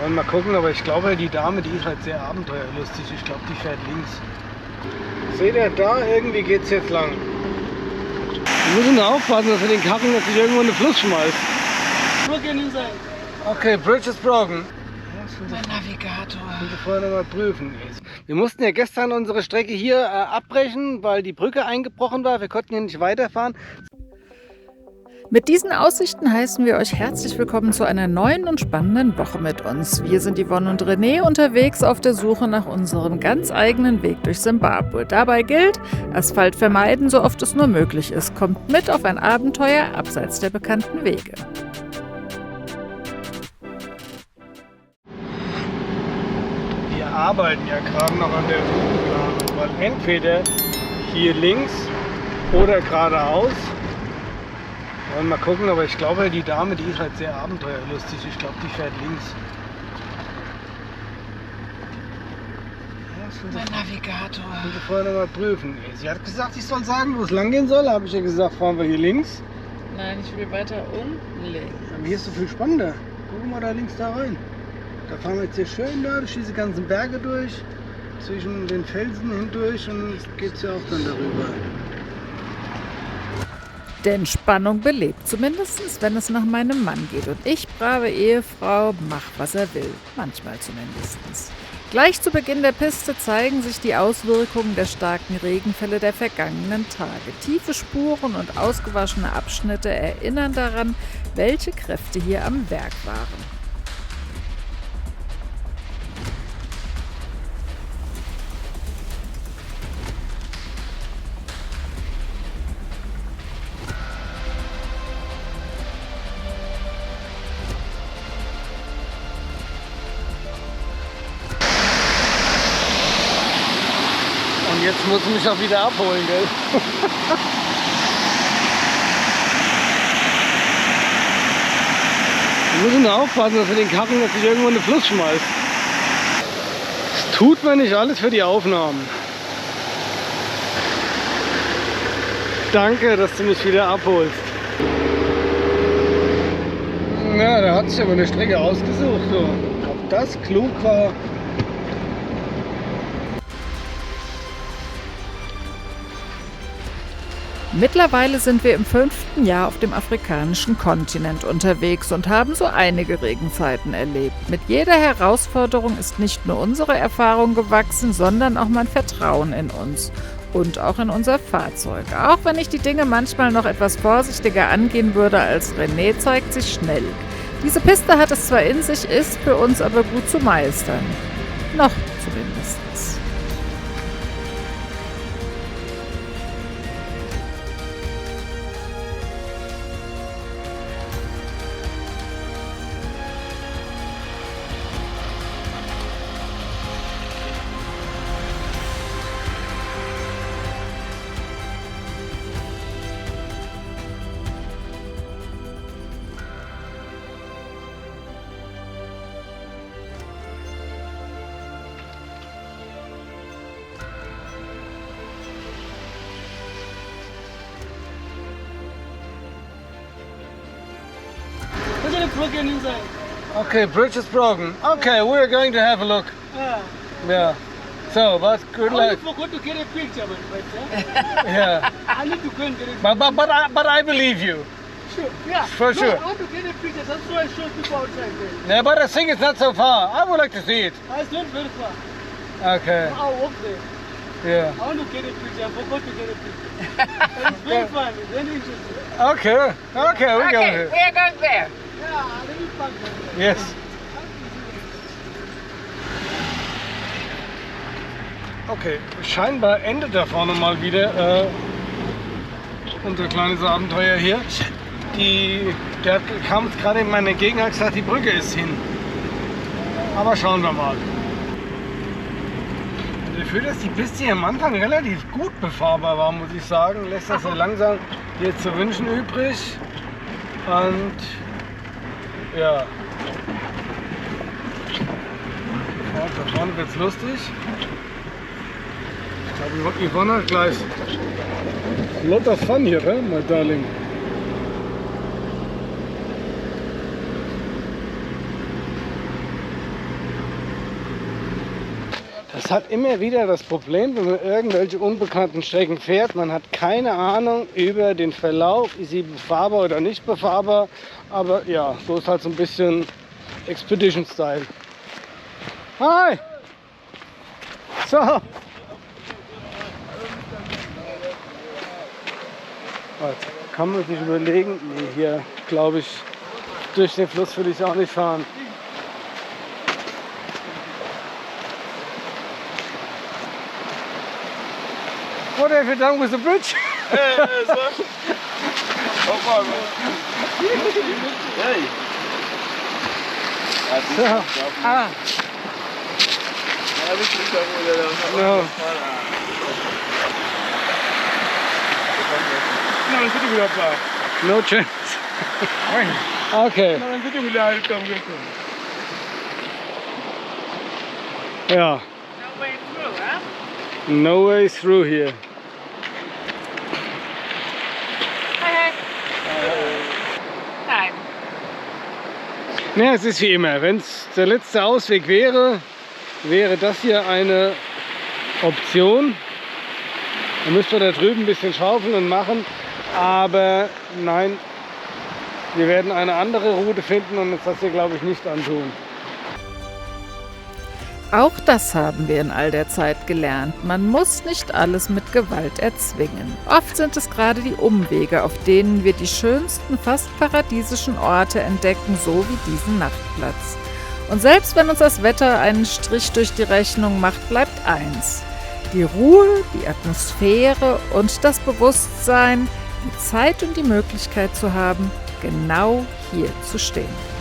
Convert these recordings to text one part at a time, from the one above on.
Wollen mal gucken, aber ich glaube, die Dame, die ist halt sehr abenteuerlustig. Ich glaube, die fährt links. Seht ihr, da irgendwie geht es jetzt lang. Wir müssen nur aufpassen, dass wir den Karren jetzt nicht irgendwo in den Fluss schmeißt. Okay, bridge is broken. Mein Navigator. Müssen wir vorher noch mal prüfen. Wir mussten ja gestern unsere Strecke hier abbrechen, weil die Brücke eingebrochen war. Wir konnten hier nicht weiterfahren. Mit diesen Aussichten heißen wir euch herzlich willkommen zu einer neuen und spannenden Woche mit uns. Wir sind Yvonne und René unterwegs auf der Suche nach unserem ganz eigenen Weg durch Simbabwe. Dabei gilt, Asphalt vermeiden, so oft es nur möglich ist. Kommt mit auf ein Abenteuer abseits der bekannten Wege. Wir arbeiten ja gerade noch an der Routenplanung, weil entweder hier links oder geradeaus. Wollen mal gucken, aber ich glaube, die Dame, die ist halt sehr abenteuerlustig. Ich glaube, die fährt links. Mein Navigator. Müssen wir vorher noch mal prüfen. Sie hat gesagt, ich soll sagen, wo es lang gehen soll. Habe ich ja gesagt, fahren wir hier links. Nein, ich will weiter links. Aber hier ist so viel spannender. Gucken wir da links da rein. Da fahren wir jetzt hier schön da durch diese ganzen Berge durch, zwischen den Felsen hindurch und geht es ja auch dann darüber. Denn Spannung belebt, zumindest wenn es nach meinem Mann geht. Und ich, brave Ehefrau, mach was er will. Manchmal zumindest. Gleich zu Beginn der Piste zeigen sich die Auswirkungen der starken Regenfälle der vergangenen Tage. Tiefe Spuren und ausgewaschene Abschnitte erinnern daran, welche Kräfte hier am Werk waren. Und jetzt muss ich mich auch wieder abholen, gell? Wir müssen nur aufpassen, dass wir den Karren jetzt nicht irgendwo in den Fluss schmeißt. Das tut man nicht alles für die Aufnahmen. Danke, dass du mich wieder abholst. Na, da hat sich aber eine Strecke ausgesucht. So. Ob das klug war? Mittlerweile sind wir im 5. Jahr auf dem afrikanischen Kontinent unterwegs und haben so einige Regenzeiten erlebt. Mit jeder Herausforderung ist nicht nur unsere Erfahrung gewachsen, sondern auch mein Vertrauen in uns und auch in unser Fahrzeug. Auch wenn ich die Dinge manchmal noch etwas vorsichtiger angehen würde als René, zeigt sich schnell. Diese Piste hat es zwar in sich, ist für uns aber gut zu meistern. Noch zumindest. Broken inside. Okay, bridge is broken. Okay, we're going to have a look. Yeah. So, but good I only luck. forgot to get a picture, but Yeah. I need to go and get a picture. But I believe you. Sure, yeah. For sure. I want to get a picture, that's why I showed people outside there. Yeah, but I think it's not so far. I would like to see it. It's not very far. Okay. I'll walk there. Yeah. I want to get a picture, I forgot to get a picture. And it's very fun, it's very interesting. Okay. Okay, we're going to. we're going there. Yeah, really fun. Yes. Okay, scheinbar endet da vorne mal wieder unser kleines Abenteuer hier. Der kam gerade in meine Gegend und hat gesagt, die Brücke ist hin. Aber schauen wir mal. Dafür, dass die Piste hier am Anfang relativ gut befahrbar war, muss ich sagen, lässt das so langsam hier zu wünschen übrig. Und ja. Da vorne wird's lustig. Ich glaube, Yvonne hat gleich lot of fun here, my darling. Es hat immer wieder das Problem, wenn man irgendwelche unbekannten Strecken fährt, man hat keine Ahnung über den Verlauf, ist sie befahrbar oder nicht befahrbar, aber ja, so ist halt so ein bisschen Expedition-Style. Hi! So! Jetzt kann man sich überlegen, nee, hier glaube ich, durch den Fluss will ich auch nicht fahren. What have you done with the bridge? Hey, sir. How far, man? Hey. So, no. No chance. Okay. Ja. No way through here. Nein. Ja, es ist wie immer. Wenn es der letzte Ausweg wäre, wäre das hier eine Option. Dann müsste man da drüben ein bisschen schaufeln und machen. Aber nein, wir werden eine andere Route finden und uns das hier, glaube ich, nicht antun. Auch das haben wir in all der Zeit gelernt. Man muss nicht alles mit Gewalt erzwingen. Oft sind es gerade die Umwege, auf denen wir die schönsten, fast paradiesischen Orte entdecken, so wie diesen Nachtplatz. Und selbst wenn uns das Wetter einen Strich durch die Rechnung macht, bleibt eins: die Ruhe, die Atmosphäre und das Bewusstsein, die Zeit und die Möglichkeit zu haben, genau hier zu stehen.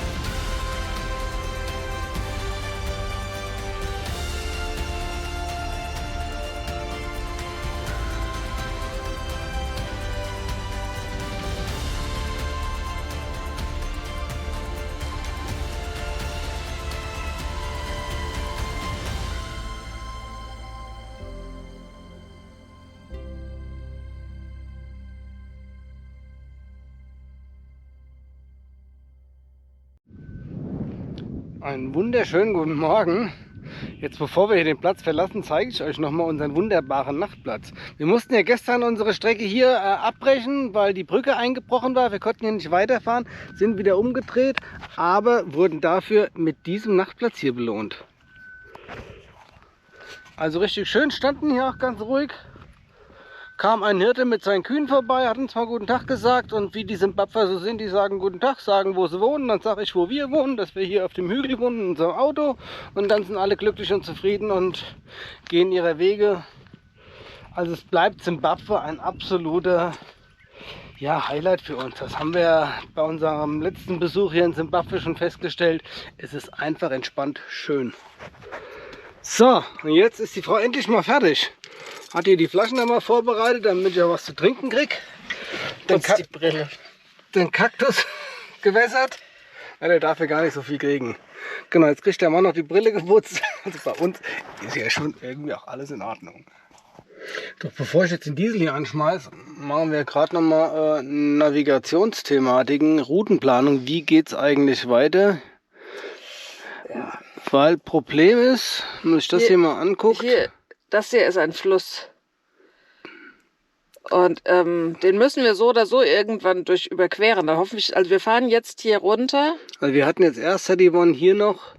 Einen wunderschönen guten Morgen. Jetzt bevor wir hier den Platz verlassen, zeige ich euch nochmal unseren wunderbaren Nachtplatz. Wir mussten ja gestern unsere Strecke hier abbrechen, weil die Brücke eingebrochen war. Wir konnten hier nicht weiterfahren, sind wieder umgedreht, aber wurden dafür mit diesem Nachtplatz hier belohnt. Also richtig schön, standen hier auch ganz ruhig. Kam ein Hirte mit seinen Kühen vorbei, hat uns mal guten Tag gesagt, und wie die Simbabwer so sind, die sagen guten Tag, sagen wo sie wohnen, dann sage ich, wo wir wohnen, dass wir hier auf dem Hügel wohnen, in unserem Auto, und dann sind alle glücklich und zufrieden und gehen ihrer Wege. Also es bleibt Simbabwe ein absoluter Highlight für uns. Das haben wir bei unserem letzten Besuch hier in Simbabwe schon festgestellt. Es ist einfach entspannt schön. So, und jetzt ist die Frau endlich mal fertig. Hat hier die Flaschen einmal vorbereitet, damit ich auch was zu trinken kriege. Die Brille. Den Kaktus gewässert. Ja, der darf ja gar nicht so viel kriegen. Genau, jetzt kriegt der Mann noch die Brille geputzt. Also bei uns ist ja schon irgendwie auch alles in Ordnung. Doch bevor ich jetzt den Diesel hier anschmeiße, machen wir gerade nochmal Navigationsthematiken, Routenplanung. Wie geht es eigentlich weiter? Ja. Weil Problem ist, wenn ich das hier mal angucke. Das hier ist ein Fluss. Und den müssen wir so oder so irgendwann durch überqueren. Da hoffe ich, also wir fahren jetzt hier runter. Also wir hatten jetzt erst One hier noch.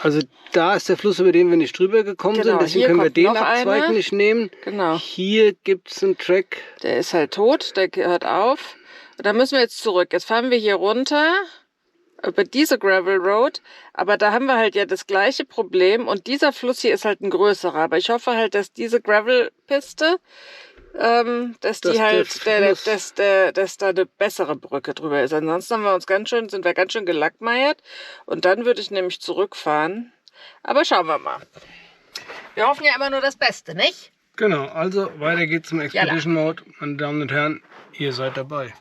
Also da ist der Fluss, über den wir nicht drüber gekommen sind. Deswegen können wir den Abzweig nicht nehmen. Genau. Hier gibt es einen Track. Der ist halt tot, der hört auf. Und da müssen wir jetzt zurück. Jetzt fahren wir hier runter über diese Gravel Road, aber da haben wir halt ja das gleiche Problem, und dieser Fluss hier ist halt ein größerer, aber ich hoffe halt, dass diese Gravel-Piste, dass da eine bessere Brücke drüber ist. Ansonsten sind wir ganz schön gelackmeiert, und dann würde ich nämlich zurückfahren. Aber schauen wir mal. Wir hoffen ja immer nur das Beste, nicht? Genau, also weiter geht's zum Expedition Mode. Meine Damen und Herren, ihr seid dabei.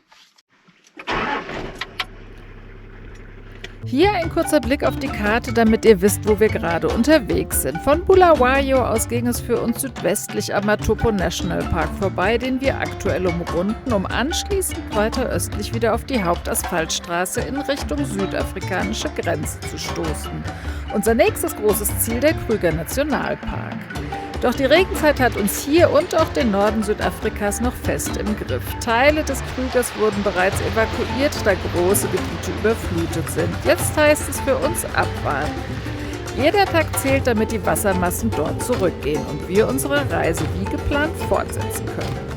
Hier ein kurzer Blick auf die Karte, damit ihr wisst, wo wir gerade unterwegs sind. Von Bulawayo aus ging es für uns südwestlich am Matopo National Park vorbei, den wir aktuell umrunden, um anschließend weiter östlich wieder auf die Hauptasphaltstraße in Richtung südafrikanische Grenze zu stoßen. Unser nächstes großes Ziel, der Kruger Nationalpark. Doch die Regenzeit hat uns hier und auch den Norden Südafrikas noch fest im Griff. Teile des Krugers wurden bereits evakuiert, da große Gebiete überflutet sind. Jetzt heißt es für uns abwarten. Jeder Tag zählt, damit die Wassermassen dort zurückgehen und wir unsere Reise wie geplant fortsetzen können.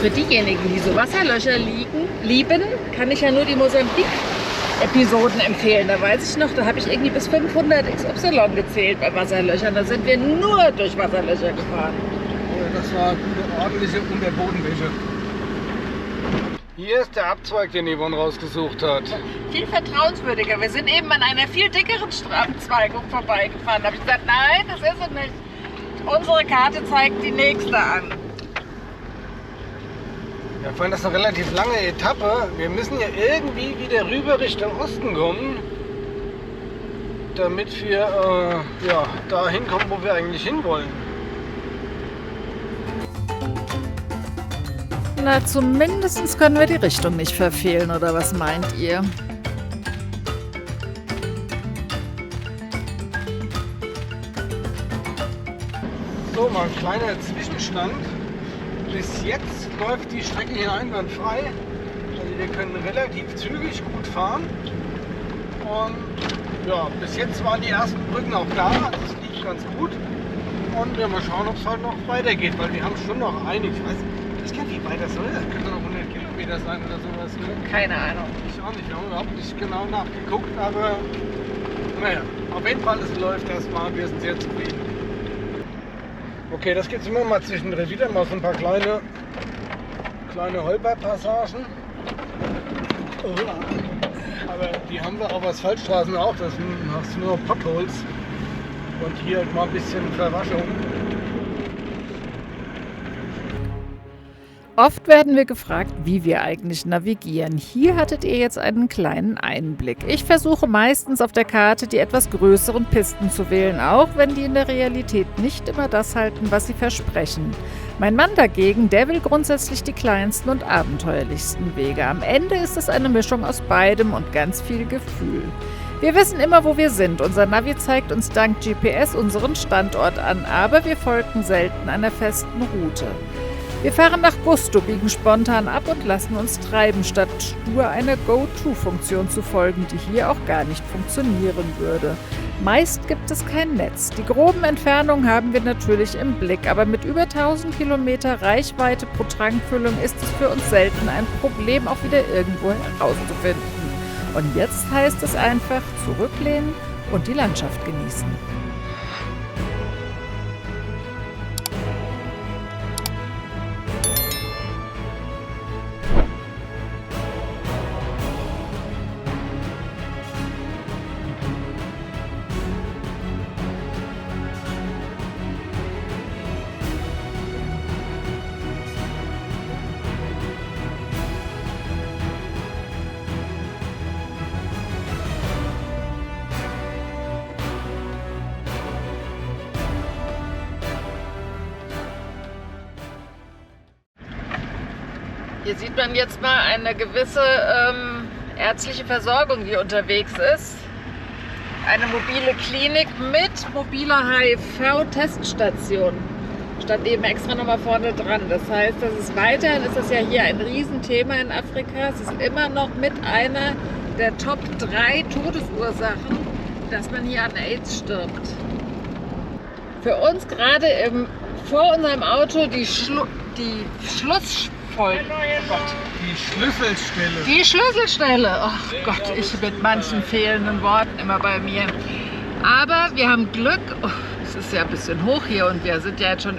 Für diejenigen, die so Wasserlöcher lieben, kann ich ja nur die Mosambik-Episoden empfehlen. Da weiß ich noch, da habe ich irgendwie bis 500 XY gezählt bei Wasserlöchern. Da sind wir nur durch Wasserlöcher gefahren. Das war gute, ordentliche Unterbodenwäsche. Hier ist der Abzweig, den Yvonne rausgesucht hat. Viel vertrauenswürdiger. Wir sind eben an einer viel dickeren Abzweigung vorbeigefahren. Da habe ich gesagt, nein, das ist es nicht. Unsere Karte zeigt die nächste an. Ja, vorhin das ist eine relativ lange Etappe. Wir müssen ja irgendwie wieder rüber Richtung Osten kommen, damit wir da hinkommen, wo wir eigentlich hinwollen. Na, zumindest können wir die Richtung nicht verfehlen, oder was meint ihr? So, mal ein kleiner Zwischenstand. Bis jetzt läuft die Strecke hier einwandfrei. Also wir können relativ zügig gut fahren. Und ja, bis jetzt waren die ersten Brücken auch da. Also es lief ganz gut. Und wir mal schauen, ob es halt noch weitergeht, weil wir haben schon noch einige. Ich weiß gar nicht, wie weit das soll. Das könnte noch 100 Kilometer sein oder sowas. Ne? Keine Ahnung. Ich auch nicht. Wir haben überhaupt nicht genau nachgeguckt, aber naja, auf jeden Fall, es läuft erstmal. Wir sind sehr zufrieden. Okay, das geht immer mal zwischendrin wieder, mal so ein paar kleine Holperpassagen. Aber die haben wir auf Asphaltstraßen auch, das sind nur Potholes und hier mal ein bisschen Verwaschung. Oft werden wir gefragt, wie wir eigentlich navigieren. Hier hattet ihr jetzt einen kleinen Einblick. Ich versuche meistens auf der Karte die etwas größeren Pisten zu wählen, auch wenn die in der Realität nicht immer das halten, was sie versprechen. Mein Mann dagegen, der will grundsätzlich die kleinsten und abenteuerlichsten Wege. Am Ende ist es eine Mischung aus beidem und ganz viel Gefühl. Wir wissen immer, wo wir sind. Unser Navi zeigt uns dank GPS unseren Standort an, aber wir folgen selten einer festen Route. Wir fahren nach Gusto, biegen spontan ab und lassen uns treiben, statt stur einer Go-To-Funktion zu folgen, die hier auch gar nicht funktionieren würde. Meist gibt es kein Netz. Die groben Entfernungen haben wir natürlich im Blick, aber mit über 1000 Kilometer Reichweite pro Tankfüllung ist es für uns selten ein Problem, auch wieder irgendwo herauszufinden. Und jetzt heißt es einfach zurücklehnen und die Landschaft genießen. Hier sieht man jetzt mal eine gewisse ärztliche Versorgung, die unterwegs ist. Eine mobile Klinik mit mobiler HIV-Teststation. Stand eben extra nochmal vorne dran. Das heißt, weiterhin ist das ja hier ein Riesenthema in Afrika. Es ist immer noch mit einer der Top 3 Todesursachen, dass man hier an AIDS stirbt. Für uns gerade vor unserem Auto die Schlussfolgerung. Die Schlüsselstelle. Die Schlüsselstelle. Ach Gott, ich mit manchen fehlenden Worten immer bei mir. Aber wir haben Glück. Oh, es ist ja ein bisschen hoch hier und wir sind ja jetzt schon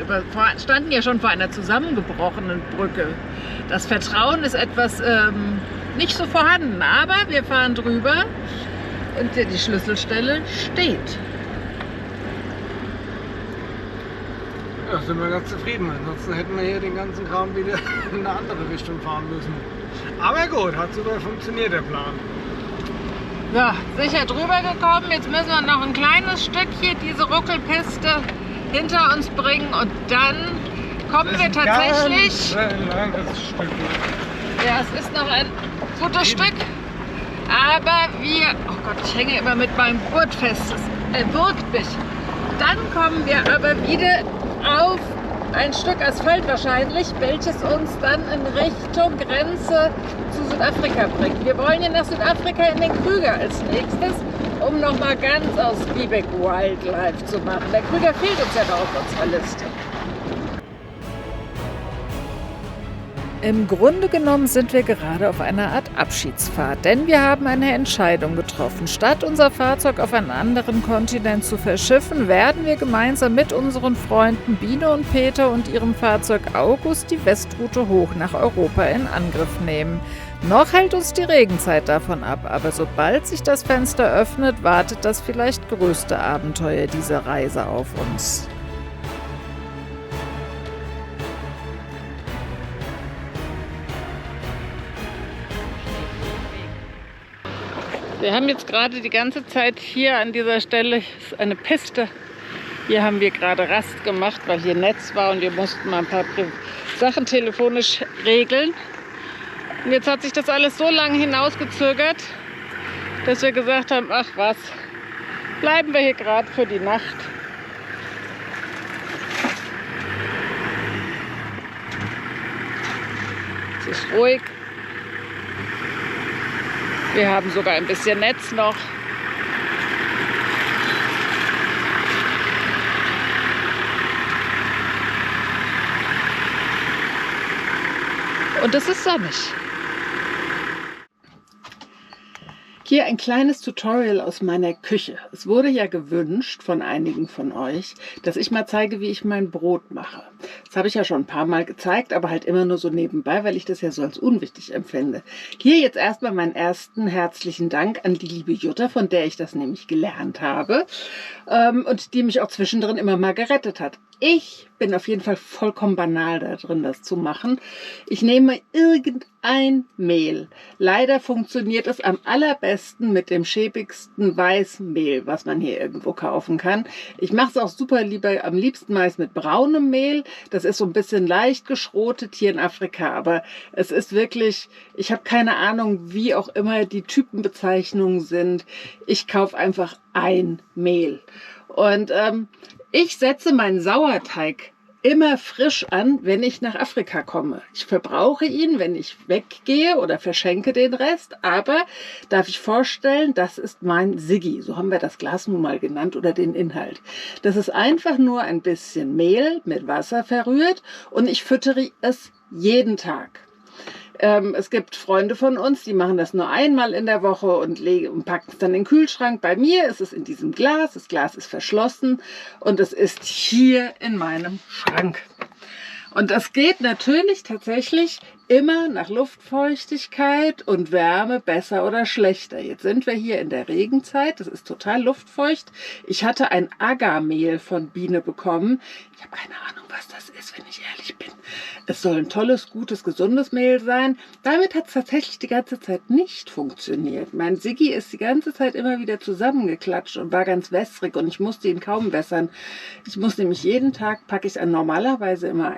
standen ja schon vor einer zusammengebrochenen Brücke. Das Vertrauen ist etwas nicht so vorhanden, aber wir fahren drüber und die Schlüsselstelle steht. Ja, sind wir ganz zufrieden. Ansonsten hätten wir hier den ganzen Kram wieder in eine andere Richtung fahren müssen. Aber gut, hat sogar funktioniert, der Plan. Ja, sicher drüber gekommen. Jetzt müssen wir noch ein kleines Stück hier diese Ruckelpiste hinter uns bringen und dann kommen wir Ein tatsächlich. ganz langes Stück. Ja, es ist noch ein gutes Stück. Aber wir. Oh Gott, ich hänge immer mit meinem Gurt fest. Es würgt mich. Dann kommen wir aber wieder auf ein Stück Asphalt wahrscheinlich, welches uns dann in Richtung Grenze zu Südafrika bringt. Wir wollen ja nach Südafrika in den Krüger als nächstes, um nochmal ganz ausgiebig Wildlife zu machen. Der Krüger fehlt uns ja noch auf unserer Liste. Im Grunde genommen sind wir gerade auf einer Art Abschiedsfahrt, denn wir haben eine Entscheidung getroffen. Statt unser Fahrzeug auf einen anderen Kontinent zu verschiffen, werden wir gemeinsam mit unseren Freunden Biene und Peter und ihrem Fahrzeug August die Westroute hoch nach Europa in Angriff nehmen. Noch hält uns die Regenzeit davon ab, aber sobald sich das Fenster öffnet, wartet das vielleicht größte Abenteuer dieser Reise auf uns. Wir haben jetzt gerade die ganze Zeit hier an dieser Stelle, ist eine Piste. Hier haben wir gerade Rast gemacht, weil hier Netz war und wir mussten mal ein paar Sachen telefonisch regeln. Und jetzt hat sich das alles so lange hinausgezögert, dass wir gesagt haben, ach was, bleiben wir hier gerade für die Nacht. Es ist ruhig. Wir haben sogar ein bisschen Netz noch. Und es ist sonnig. Hier ein kleines Tutorial aus meiner Küche. Es wurde ja gewünscht von einigen von euch, dass ich mal zeige, wie ich mein Brot mache. Das habe ich ja schon ein paar Mal gezeigt, aber halt immer nur so nebenbei, weil ich das ja so als unwichtig empfinde. Hier jetzt erstmal meinen ersten herzlichen Dank an die liebe Jutta, von der ich das nämlich gelernt habe und die mich auch zwischendrin immer mal gerettet hat. Ich bin auf jeden Fall vollkommen banal da drin, das zu machen. Ich nehme irgendein Mehl. Leider funktioniert es am allerbesten mit dem schäbigsten Weißmehl, was man hier irgendwo kaufen kann. Ich mache es auch super lieber, am liebsten meist mit braunem Mehl. Das ist so ein bisschen leicht geschrotet hier in Afrika, aber es ist wirklich, ich habe keine Ahnung, wie auch immer die Typenbezeichnungen sind. Ich kaufe einfach ein Mehl. Und ich setze meinen Sauerteig immer frisch an, wenn ich nach Afrika komme. Ich verbrauche ihn, wenn ich weggehe oder verschenke den Rest, aber darf ich vorstellen, das ist mein Siggi. So haben wir das Glas nun mal genannt oder den Inhalt. Das ist einfach nur ein bisschen Mehl mit Wasser verrührt und ich füttere es jeden Tag. Es gibt Freunde von uns, die machen das nur einmal in der Woche und packen es dann in den Kühlschrank. Bei mir ist es in diesem Glas. Das Glas ist verschlossen und es ist hier in meinem Schrank. Und das geht natürlich tatsächlich immer nach Luftfeuchtigkeit und Wärme besser oder schlechter. Jetzt sind wir hier in der Regenzeit, das ist total luftfeucht. Ich hatte ein Agarmehl von Biene bekommen. Ich habe keine Ahnung, was das ist, wenn ich ehrlich bin. Es soll ein tolles, gutes, gesundes Mehl sein. Damit hat es tatsächlich die ganze Zeit nicht funktioniert. Mein Siggi ist die ganze Zeit immer wieder zusammengeklatscht und war ganz wässrig und ich musste ihn kaum wässern. Ich muss nämlich jeden Tag, packe ich normalerweise immer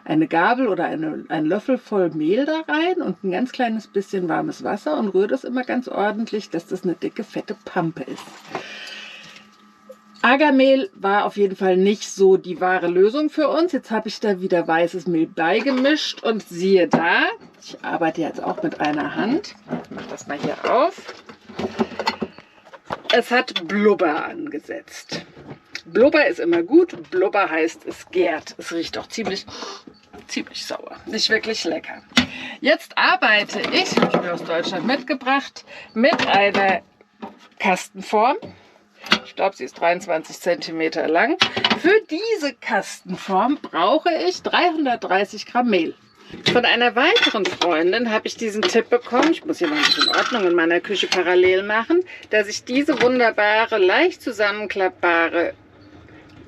eine Gabel oder einen Löffel voll Mehl da rein und ein ganz kleines bisschen warmes Wasser und rühre das immer ganz ordentlich, dass das eine dicke, fette Pampe ist. Agarmehl war auf jeden Fall nicht so die wahre Lösung für uns. Jetzt habe ich da wieder weißes Mehl beigemischt und siehe da, ich arbeite jetzt auch mit einer Hand. Ich mache das mal hier auf. Es hat Blubber angesetzt. Blubber ist immer gut. Blubber heißt, es gärt. Es riecht auch ziemlich sauer. Nicht wirklich lecker. Jetzt arbeite ich, habe ich mir aus Deutschland mitgebracht, mit einer Kastenform. Ich glaube, sie ist 23 cm lang. Für diese Kastenform brauche ich 330 Gramm Mehl. Von einer weiteren Freundin habe ich diesen Tipp bekommen, ich muss hier noch ein bisschen Ordnung in meiner Küche parallel machen, dass ich diese wunderbare, leicht zusammenklappbare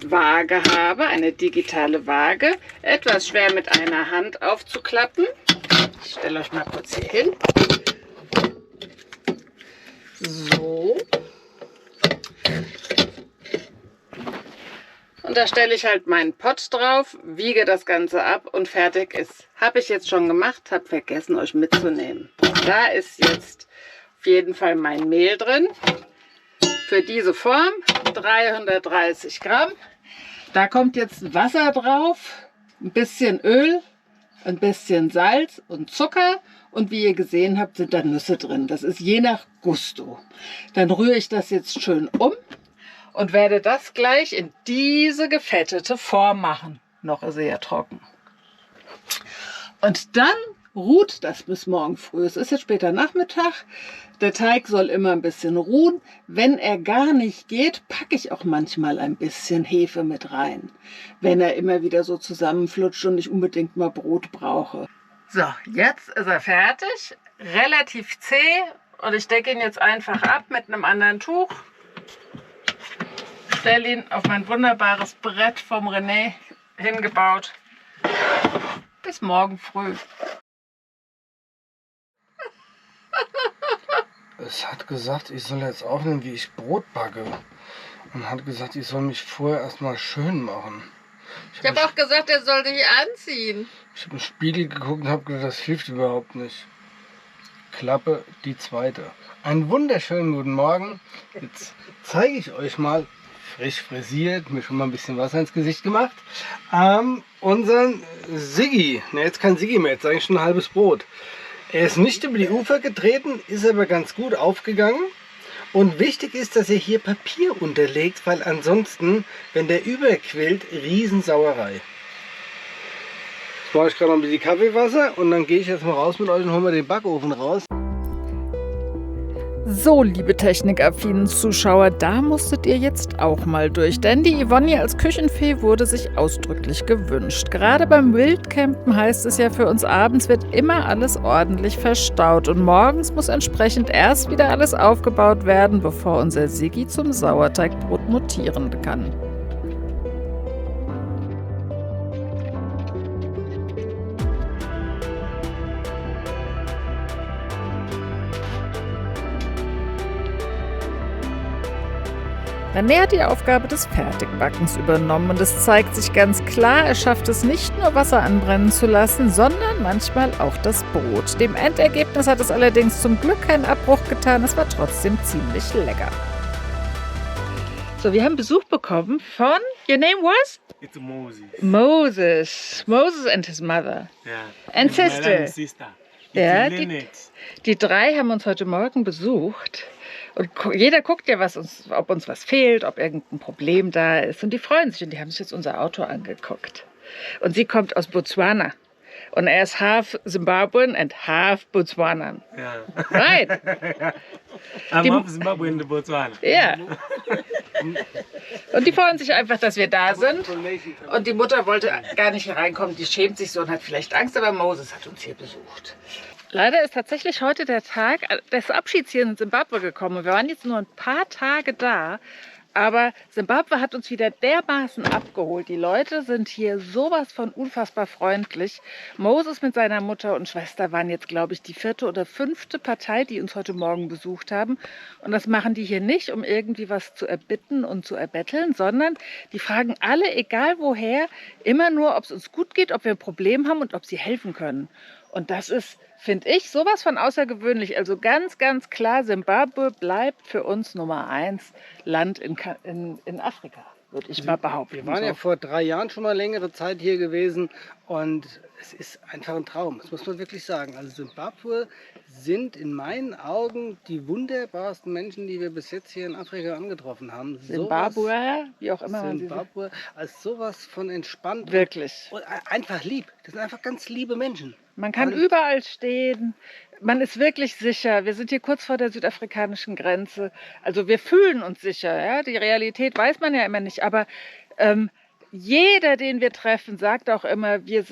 Waage habe, eine digitale Waage, etwas schwer mit einer Hand aufzuklappen. Ich stelle euch mal kurz hier hin. So. Und da stelle ich halt meinen Pott drauf, wiege das Ganze ab und fertig ist. Habe ich jetzt schon gemacht, habe vergessen euch mitzunehmen. Da ist jetzt auf jeden Fall mein Mehl drin. Für diese Form 330 Gramm. Da kommt jetzt Wasser drauf, ein bisschen Öl, ein bisschen Salz und Zucker. Und wie ihr gesehen habt, sind da Nüsse drin. Das ist je nach Gusto. Dann rühre ich das jetzt schön um und werde das gleich in diese gefettete Form machen. Noch ist sie ja trocken. Und dann ruht das bis morgen früh. Es ist jetzt später Nachmittag. Der Teig soll immer ein bisschen ruhen. Wenn er gar nicht geht, packe ich auch manchmal ein bisschen Hefe mit rein. Wenn er immer wieder so zusammenflutscht und ich unbedingt mal Brot brauche. So, jetzt ist er fertig. Relativ zäh. Und ich decke ihn jetzt einfach ab mit einem anderen Tuch. Stelle ihn auf mein wunderbares Brett vom René hingebaut. Bis morgen früh. Es hat gesagt, ich soll jetzt aufnehmen, wie ich Brot backe. Und hat gesagt, ich soll mich vorher erstmal schön machen. Ich habe auch gesagt, er soll sich anziehen. Ich habe im Spiegel geguckt und habe gedacht, das hilft überhaupt nicht. Klappe die zweite. Einen wunderschönen guten Morgen. Jetzt zeige ich euch mal, frisch frisiert, mir schon mal ein bisschen Wasser ins Gesicht gemacht, unseren Siggi. Ne, jetzt kein Siggi mehr, jetzt sage ich schon ein halbes Brot. Er ist nicht über die Ufer getreten, ist aber ganz gut aufgegangen. Und wichtig ist, dass ihr hier Papier unterlegt, weil ansonsten, wenn der überquillt, Riesensauerei. Jetzt mache ich gerade noch ein bisschen Kaffeewasser und dann gehe ich jetzt mal raus mit euch und hole mal den Backofen raus. So, liebe technikaffinen Zuschauer, da musstet ihr jetzt auch mal durch, denn die Yvonne als Küchenfee wurde sich ausdrücklich gewünscht. Gerade beim Wildcampen heißt es ja für uns, abends wird immer alles ordentlich verstaut und morgens muss entsprechend erst wieder alles aufgebaut werden, bevor unser Siggi zum Sauerteigbrot mutieren kann. René hat die Aufgabe des Fertigbackens übernommen und es zeigt sich ganz klar, er schafft es nicht nur Wasser anbrennen zu lassen, sondern manchmal auch das Brot. Dem Endergebnis hat es allerdings zum Glück keinen Abbruch getan, es war trotzdem ziemlich lecker. So, wir haben Besuch bekommen von, your name was? It's Moses. Moses. Moses and his mother. Yeah. And sister. My sister. It's Ja, Linux. Die drei haben uns heute Morgen besucht. Und jeder guckt ja, ob uns was fehlt, ob irgendein Problem da ist. Und die freuen sich und die haben sich jetzt unser Auto angeguckt. Und sie kommt aus Botswana. Und er ist half Zimbabwean and half Botswanan. Yeah. Right? I'm half Zimbabwe in Botswana. Ja. Und die freuen sich einfach, dass wir da sind. Und die Mutter wollte gar nicht reinkommen. Die schämt sich so und hat vielleicht Angst, aber Moses hat uns hier besucht. Leider ist tatsächlich heute der Tag des Abschieds hier in Simbabwe gekommen. Wir waren jetzt nur ein paar Tage da, aber Simbabwe hat uns wieder dermaßen abgeholt. Die Leute sind hier sowas von unfassbar freundlich. Moses mit seiner Mutter und Schwester waren jetzt, glaube ich, die 4. oder 5. Partei, die uns heute Morgen besucht haben. Und das machen die hier nicht, um irgendwie was zu erbitten und zu erbetteln, sondern die fragen alle, egal woher, immer nur, ob es uns gut geht, ob wir ein Problem haben und ob sie helfen können. Und das ist, finde ich, sowas von außergewöhnlich. Also ganz, ganz klar, Simbabwe bleibt für uns Nummer 1 Land in Afrika, würde ich mal behaupten. Wir waren ja vor 3 Jahren schon mal längere Zeit hier gewesen und es ist einfach ein Traum, das muss man wirklich sagen. Also Simbabwe sind in meinen Augen die wunderbarsten Menschen, die wir bis jetzt hier in Afrika angetroffen haben. Zimbabwe, wie auch immer man sie sagt. Zimbabwe als sowas von entspannt. Wirklich. Und einfach lieb. Das sind einfach ganz liebe Menschen. Man kann überall stehen, man ist wirklich sicher. Wir sind hier kurz vor der südafrikanischen Grenze. Also wir fühlen uns sicher. Ja? Die Realität weiß man ja immer nicht. Aber jeder, den wir treffen, sagt auch immer, wir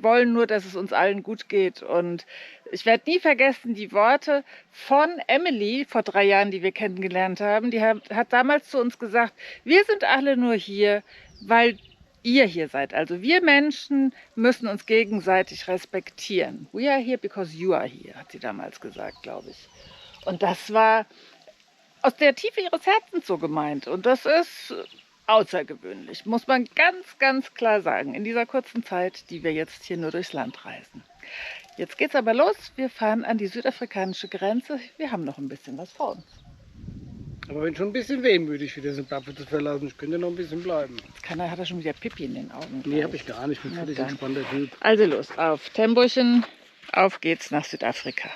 wollen nur, dass es uns allen gut geht. Und ich werde nie vergessen die Worte von Emily vor 3 Jahren, die wir kennengelernt haben. Die hat damals zu uns gesagt, wir sind alle nur hier, weil ihr hier seid. Also wir Menschen müssen uns gegenseitig respektieren. We are here because you are here, hat sie damals gesagt, glaube ich. Und das war aus der Tiefe ihres Herzens so gemeint. Und das ist außergewöhnlich, muss man ganz, ganz klar sagen, in dieser kurzen Zeit, die wir jetzt hier nur durchs Land reisen. Jetzt geht's aber los, wir fahren an die südafrikanische Grenze, wir haben noch ein bisschen was vor uns. Aber bin schon ein bisschen wehmütig, wieder Simbabwe zu verlassen. Ich könnte noch ein bisschen bleiben. Jetzt hat er schon wieder Pipi in den Augen. Nee, habe ich gar nicht. Ich bin Na völlig dann. entspannter Typ. Also los, auf Tempochen, auf geht's nach Südafrika.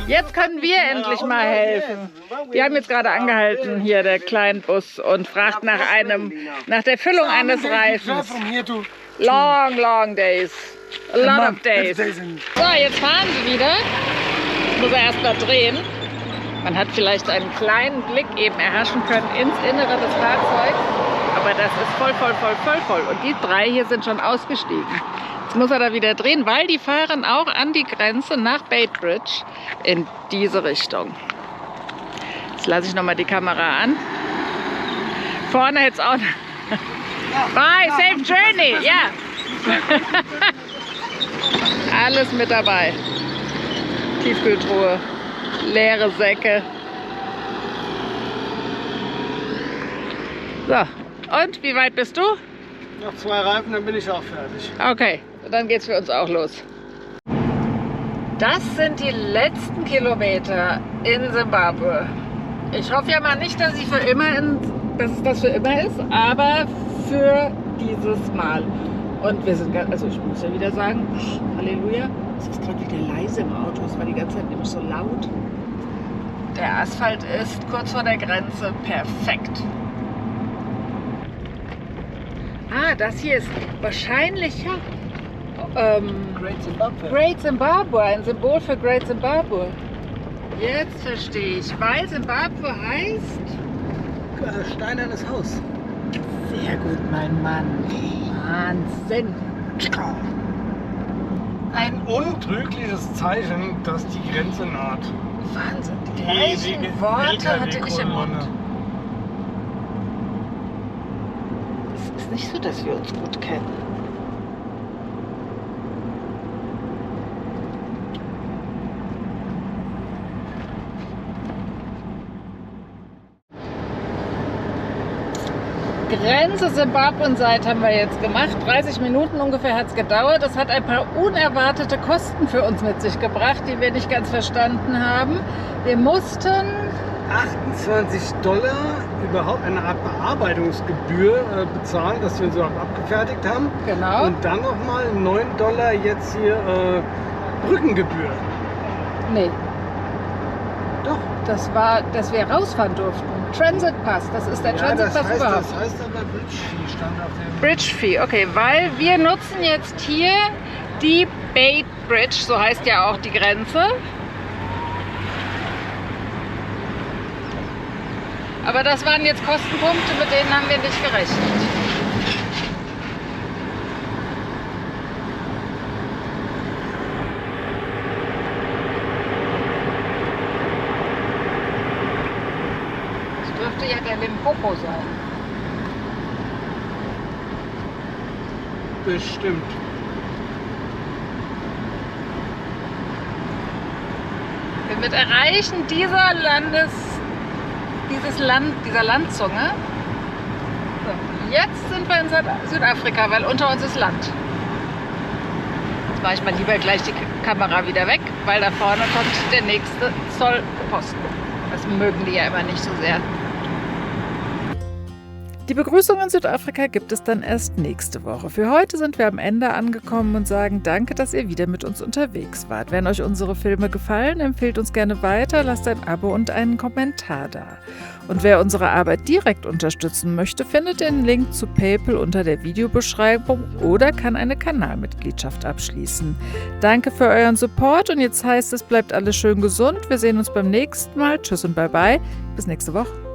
Jetzt können wir endlich mal helfen. Wir haben jetzt gerade angehalten, hier der Kleinbus, und fragt nach der Füllung eines Reifens. Long, long days. A lot of days. So, jetzt fahren sie wieder. Muss er erst mal drehen. Man hat vielleicht einen kleinen Blick eben erhaschen können ins Innere des Fahrzeugs. Aber das ist voll. Und die 3 hier sind schon ausgestiegen. Jetzt muss er da wieder drehen, weil die fahren auch an die Grenze nach Beitbridge in diese Richtung. Jetzt lasse ich nochmal die Kamera an. Vorne jetzt auch. Bye, safe journey, ja. Alles mit dabei. Tiefkühltruhe, leere Säcke. So, und wie weit bist du? Noch 2 Reifen, dann bin ich auch fertig. Okay, dann geht's für uns auch los. Das sind die letzten Kilometer in Simbabwe. Ich hoffe ja mal nicht, dass es das für immer ist, aber für dieses Mal. Und wir sind, also ich muss ja wieder sagen, Halleluja, es ist gerade wieder leise im Auto, es war die ganze Zeit nämlich so laut. Der Asphalt ist kurz vor der Grenze perfekt. Ah, das hier ist wahrscheinlich Great Zimbabwe, ein Symbol für Great Zimbabwe. Jetzt verstehe ich, weil Simbabwe heißt... Steinernes Haus. Sehr gut, mein Mann. Wahnsinn. Ein untrügliches Zeichen, dass die Grenze naht. Wahnsinn. Die gleichen Worte hatte ich im Mund. Es ist nicht so, dass wir uns gut kennen. Grenze Simbabwe und Zeit haben wir jetzt gemacht. 30 Minuten ungefähr hat es gedauert. Das hat ein paar unerwartete Kosten für uns mit sich gebracht, die wir nicht ganz verstanden haben. Wir mussten $28 überhaupt eine Art Bearbeitungsgebühr bezahlen, dass wir uns überhaupt abgefertigt haben. Genau. Und dann nochmal $9 jetzt hier Brückengebühr. Nee, Doch. das war, dass wir rausfahren durften. Transit Pass, das ist der Transit Pass überhaupt. Das heißt aber Bridge Fee stand auf dem... Bridge Fee, okay, weil wir nutzen jetzt hier die Beitbridge, so heißt ja auch die Grenze. Aber das waren jetzt Kostenpunkte, mit denen haben wir nicht gerechnet. Das dürfte ja der Limpopo sein. Bestimmt. Mit Erreichen dieser Landzunge. So, jetzt sind wir in Südafrika, weil unter uns ist Land. Jetzt mache ich mal lieber gleich die Kamera wieder weg, weil da vorne kommt der nächste Zollposten. Das mögen die ja immer nicht so sehr. Die Begrüßung in Südafrika gibt es dann erst nächste Woche. Für heute sind wir am Ende angekommen und sagen danke, dass ihr wieder mit uns unterwegs wart. Wenn euch unsere Filme gefallen, empfehlt uns gerne weiter, lasst ein Abo und einen Kommentar da. Und wer unsere Arbeit direkt unterstützen möchte, findet den Link zu PayPal unter der Videobeschreibung oder kann eine Kanalmitgliedschaft abschließen. Danke für euren Support und jetzt heißt es, bleibt alles schön gesund. Wir sehen uns beim nächsten Mal. Tschüss und bye bye. Bis nächste Woche.